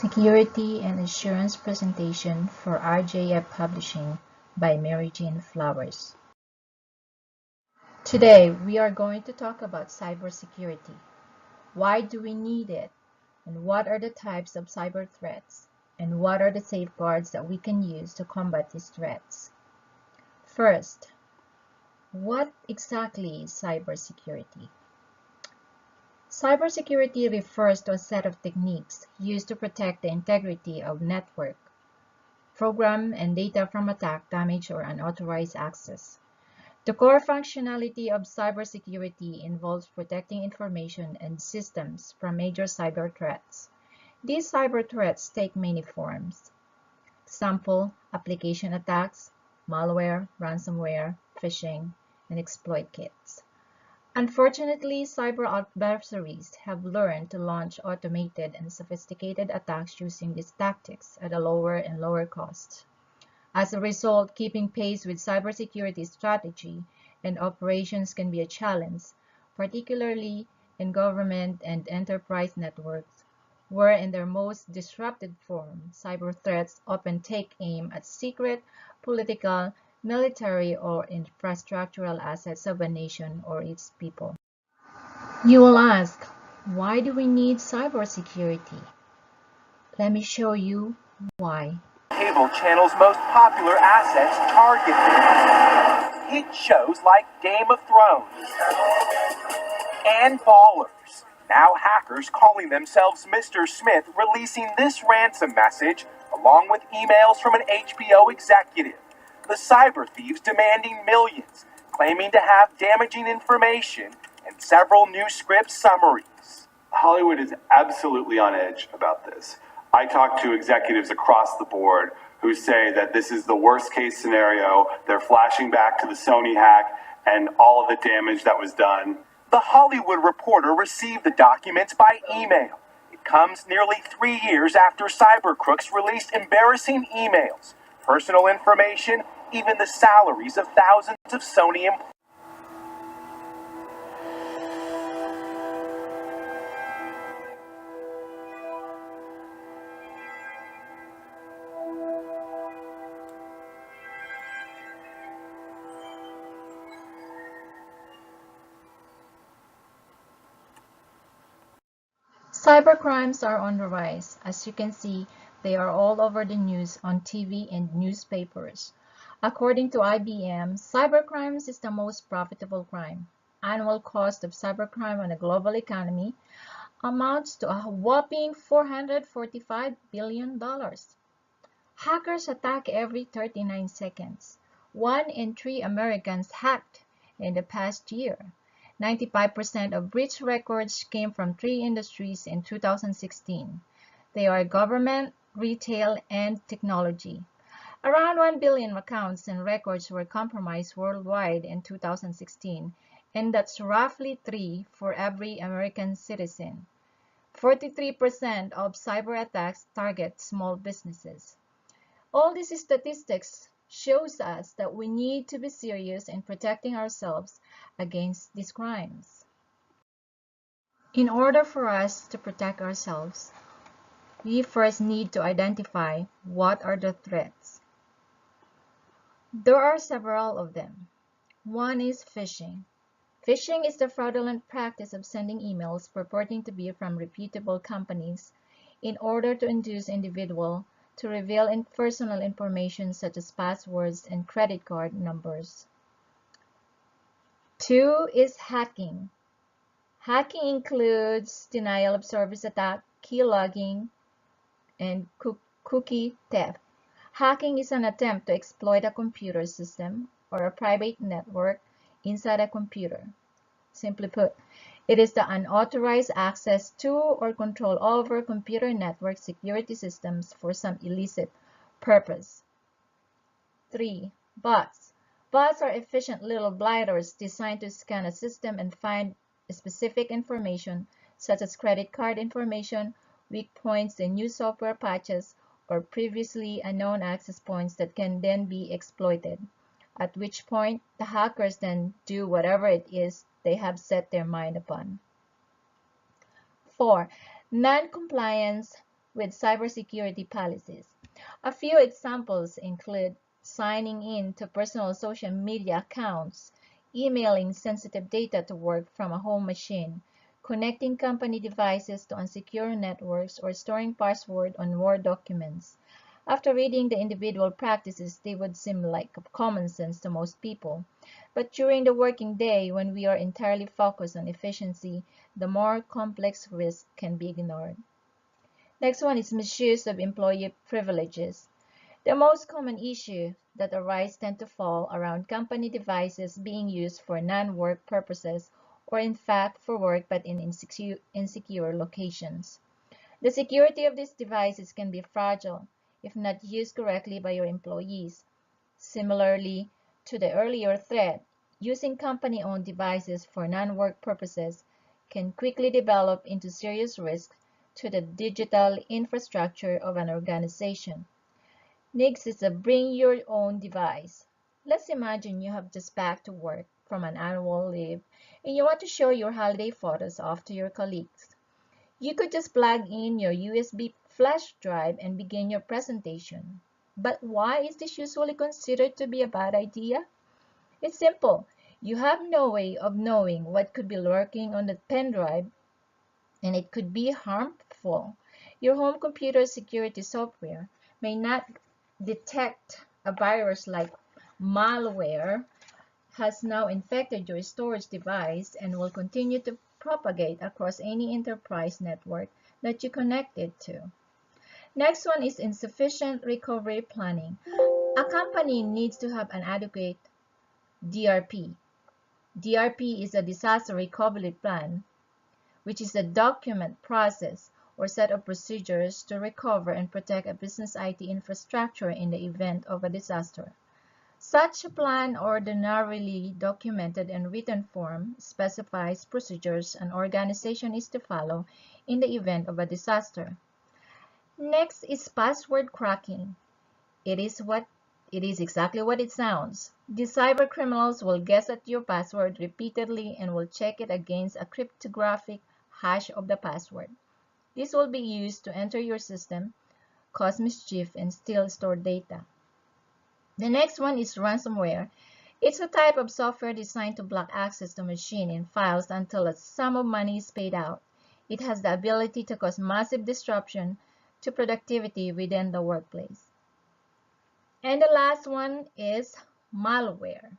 Security and Assurance Presentation for RJF Publishing by Mary Jflowers. Today, we are going to talk about cybersecurity. Why do we need it? And what are the types of cyber threats? And what are the safeguards that we can use to combat these threats? First, what exactly is cybersecurity? Cybersecurity refers to a set of techniques used to protect the integrity of network, program, and data from attack, damage, or unauthorized access. The core functionality of cybersecurity involves protecting information and systems from major cyber threats. These cyber threats take many forms. Example, application attacks, malware, ransomware, phishing, and exploit kits. Unfortunately, cyber adversaries have learned to launch automated and sophisticated attacks using these tactics at a lower and lower cost. As a result, keeping pace with cybersecurity strategy and operations can be a challenge, particularly in government and enterprise networks, where in their most disrupted form, cyber threats often take aim at secret, political, military, or infrastructural assets of a nation or its people. You will ask, why do we need cybersecurity? Let me show you why. Cable channel's most popular assets targeted. Hit shows like Game of Thrones and Ballers. Now hackers calling themselves Mr. Smith releasing this ransom message along with emails from an HBO executive. The cyber thieves demanding millions, claiming to have damaging information and several new script summaries. Hollywood is absolutely on edge about this. I talk to executives across the board who say that this is the worst case scenario. They're flashing back to the Sony hack and all of the damage that was done. The Hollywood Reporter received the documents by email. It comes nearly 3 years after cyber crooks released embarrassing emails, personal information, even the salaries of thousands of Sony employees. Cybercrimes are on the rise. As you can see, they are all over the news on TV and newspapers. According to IBM, cybercrimes is the most profitable crime. Annual cost of cybercrime on a global economy amounts to a whopping $445 billion. Hackers attack every 39 seconds. 1 in 3 Americans hacked in the past year. 95% of breach records came from 3 industries in 2016. They are government, retail, and technology. Around 1 billion accounts and records were compromised worldwide in 2016, and that's roughly 3 for every American citizen. 43% of cyber attacks target small businesses. All these statistics shows us that we need to be serious in protecting ourselves against these crimes. In order for us to protect ourselves, we first need to identify what are the threats. There are several of them. One is phishing. Phishing is the fraudulent practice of sending emails purporting to be from reputable companies in order to induce individuals to reveal personal information such as passwords and credit card numbers. 2 is hacking. Hacking includes denial of service attack, key logging, and cookie theft. Hacking is an attempt to exploit a computer system or a private network inside a computer. Simply put, it is the unauthorized access to or control over computer network security systems for some illicit purpose. 3. Bots. Bots are efficient little blighters designed to scan a system and find specific information such as credit card information, weak points in new software patches, or previously unknown access points that can then be exploited, at which point the hackers then do whatever it is they have set their mind upon. 4. Non-compliance with cybersecurity policies. A few examples include signing in to personal social media accounts, emailing sensitive data to work from a home machine, connecting company devices to unsecure networks, or storing password on Word documents. After reading the individual practices, they would seem like common sense to most people. But during the working day, when we are entirely focused on efficiency, the more complex risks can be ignored. Next one is misuse of employee privileges. The most common issue that arise tend to fall around company devices being used for non-work purposes or in fact for work but in insecure locations. The security of these devices can be fragile if not used correctly by your employees. Similarly to the earlier threat, using company-owned devices for non-work purposes can quickly develop into serious risks to the digital infrastructure of an organization. Next is a bring your own device. Let's imagine you have just back to work from an annual leave and you want to show your holiday photos off to your colleagues. You could just plug in your USB flash drive and begin your presentation. But why is this usually considered to be a bad idea? It's simple. You have no way of knowing what could be lurking on the pen drive, and it could be harmful. Your home computer security software may not detect a virus like malware has now infected your storage device and will continue to propagate across any enterprise network that you connect it to. Next one is insufficient recovery planning. A company needs to have an adequate DRP. DRP is a disaster recovery plan, which is a document, process, or set of procedures to recover and protect a business IT infrastructure in the event of a disaster. Such a plan, ordinarily documented in written form, specifies procedures an organization is to follow in the event of a disaster. Next is password cracking. It is exactly what it sounds. The cybercriminals will guess at your password repeatedly and will check it against a cryptographic hash of the password. This will be used to enter your system, cause mischief, and steal stored data. The next one is ransomware. It's a type of software designed to block access to machine and files until a sum of money is paid out. It has the ability to cause massive disruption to productivity within the workplace. And the last one is malware.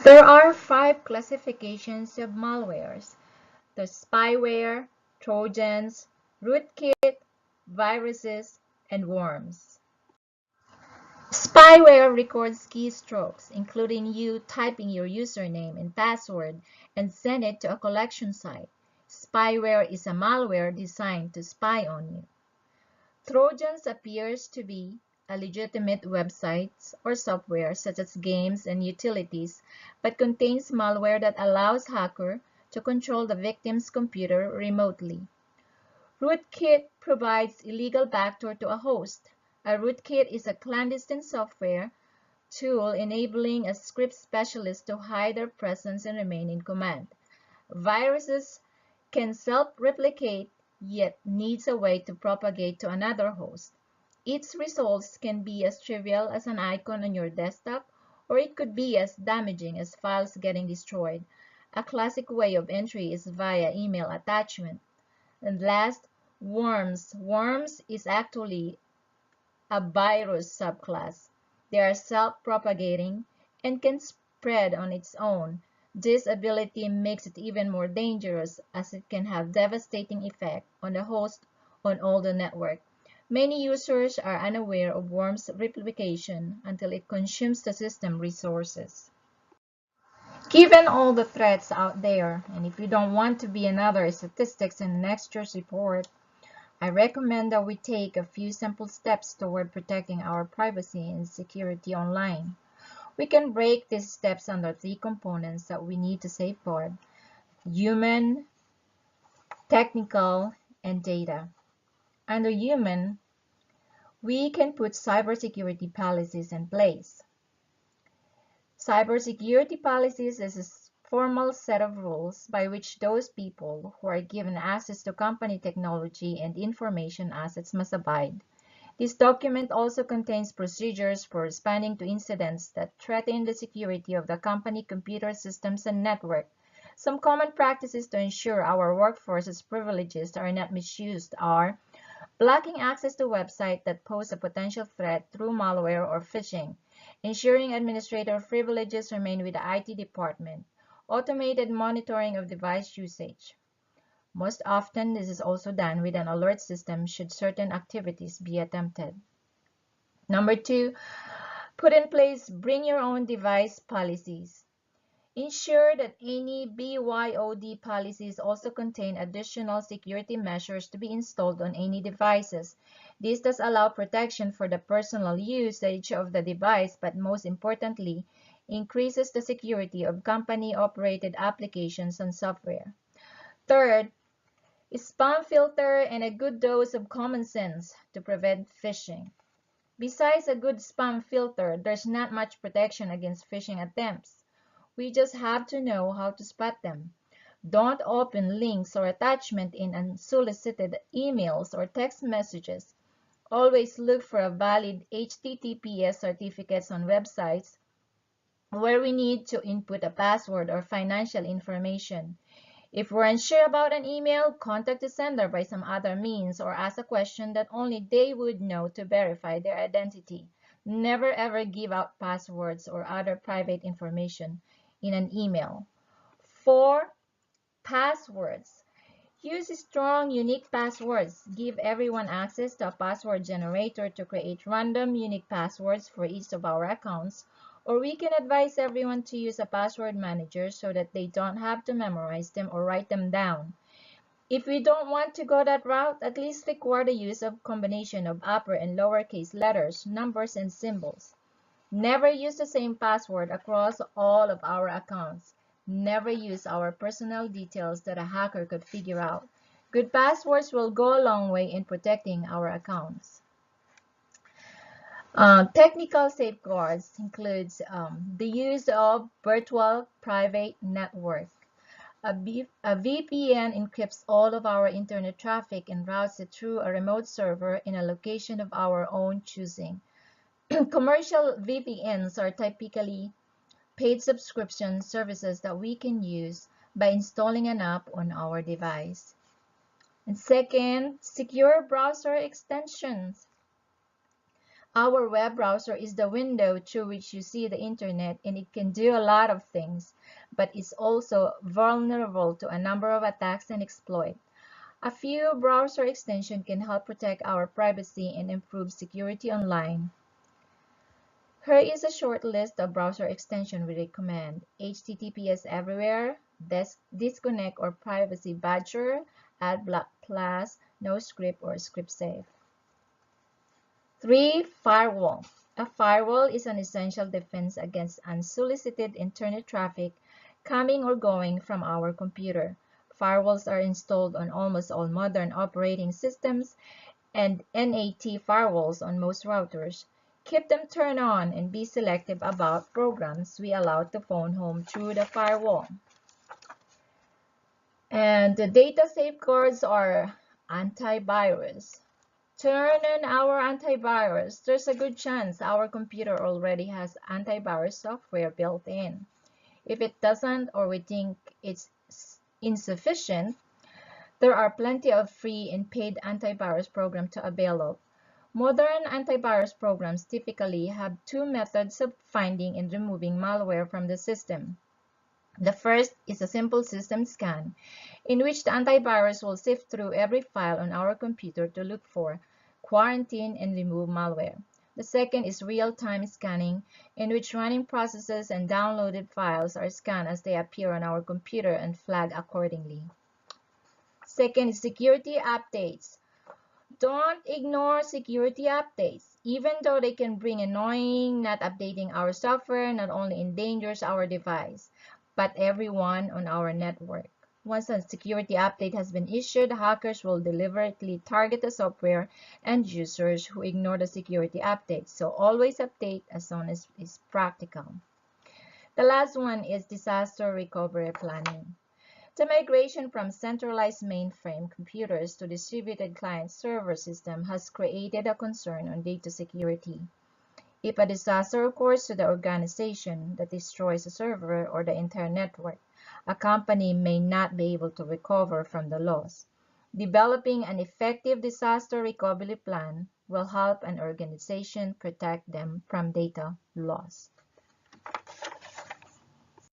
There are 5 classifications of malwares. There's spyware, trojans, rootkit, viruses, and worms. Spyware records keystrokes, including you typing your username and password, and send it to a collection site. Spyware is a malware designed to spy on you. Trojans appears to be a legitimate websites or software such as games and utilities, but contains malware that allows hacker to control the victim's computer remotely. Rootkit provides illegal backdoor to a host. A rootkit is a clandestine software tool enabling a script specialist to hide their presence and remain in command. Viruses can self-replicate yet needs a way to propagate to another host. Its results can be as trivial as an icon on your desktop, or it could be as damaging as files getting destroyed. A classic way of entry is via email attachment. And last, worms. Worms is actually a virus subclass. They are self-propagating and can spread on its own. This ability makes it even more dangerous as it can have devastating effect on the host on all the network. Many users are unaware of worms' replication until it consumes the system resources. Given all the threats out there, and if you don't want to be another statistics in next year's report, I recommend that we take a few simple steps toward protecting our privacy and security online. We can break these steps under 3 components that we need to safeguard: human, technical, and data. Under human, we can put cybersecurity policies in place. Cybersecurity policies is formal set of rules by which those people who are given access to company technology and information assets must abide. This document also contains procedures for responding to incidents that threaten the security of the company computer systems and network. Some common practices to ensure our workforce's privileges are not misused are blocking access to websites that pose a potential threat through malware or phishing, ensuring administrator privileges remain with the IT department, automated monitoring of device usage. Most often, this is also done with an alert system should certain activities be attempted. Number 2, put in place bring your own device policies. Ensure that any BYOD policies also contain additional security measures to be installed on any devices. This does allow protection for the personal usage of the device, but most importantly, increases the security of company-operated applications and software. Third, spam filter and a good dose of common sense to prevent phishing. Besides a good spam filter, there's not much protection against phishing attempts. We just have to know how to spot them. Don't open links or attachments in unsolicited emails or text messages. Always look for a valid HTTPS certificates on websites where we need to input a password or financial information. If we're unsure about an email, contact the sender by some other means or ask a question that only they would know to verify their identity. Never ever give out passwords or other private information in an email. 4. Passwords. Use strong, unique passwords. Give everyone access to a password generator to create random, unique passwords for each of our accounts, or we can advise everyone to use a password manager so that they don't have to memorize them or write them down. If we don't want to go that route, at least require the use of combination of upper and lowercase letters, numbers, and symbols. Never use the same password across all of our accounts. Never use our personal details that a hacker could figure out. Good passwords will go a long way in protecting our accounts. Technical safeguards includes the use of virtual private network. A VPN encrypts all of our internet traffic and routes it through a remote server in a location of our own choosing. Commercial VPNs are typically paid subscription services that we can use by installing an app on our device. And second, secure browser extensions. Our web browser is the window through which you see the internet, and it can do a lot of things, but it's also vulnerable to a number of attacks and exploits. A few browser extensions can help protect our privacy and improve security online. Here is a short list of browser extensions we recommend: HTTPS Everywhere, Disconnect or Privacy Badger, AdBlock Plus, NoScript or ScriptSafe. 3. Firewall. A firewall is an essential defense against unsolicited internet traffic coming or going from our computer. Firewalls are installed on almost all modern operating systems and NAT firewalls on most routers. Keep them turned on and be selective about programs we allow to phone home through the firewall. And the data safeguards are antivirus. Turn on our antivirus. There's a good chance our computer already has antivirus software built in. If it doesn't, or we think it's insufficient, there are plenty of free and paid antivirus programs to avail of. Modern antivirus programs typically have two methods of finding and removing malware from the system. The first is a simple system scan, in which the antivirus will sift through every file on our computer to look for, quarantine, and remove malware. The second is real-time scanning, in which running processes and downloaded files are scanned as they appear on our computer and flagged accordingly. Second is security updates. Don't ignore security updates. Even though they can bring annoying, not updating our software not only endangers our device, but everyone on our network. Once a security update has been issued, hackers will deliberately target the software and users who ignore the security update. So always update as soon as is practical. The last one is disaster recovery planning. The migration from centralized mainframe computers to distributed client-server system has created a concern on data security. If a disaster occurs to the organization that destroys a server or the entire network, a company may not be able to recover from the loss. Developing an effective disaster recovery plan will help an organization protect them from data loss.